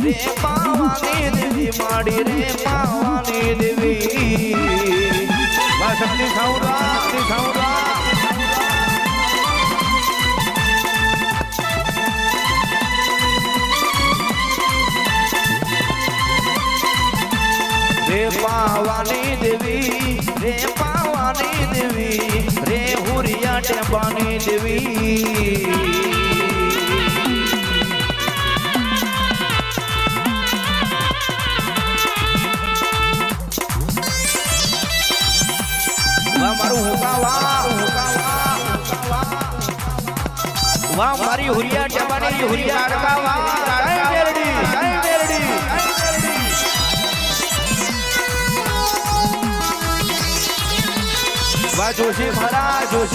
રે પાવાની દેવી માડી રે પાવાની દેવી વાહ શક્તિ સાઉરા રે પાવાની દેવી રે હુરિયા ટેમ્બાની દેવી વાહ મારું વાહ મારી હુરિયા ટેમ્બાની હુરિયા અડકા વાહ જોશી મહારાજ જોશી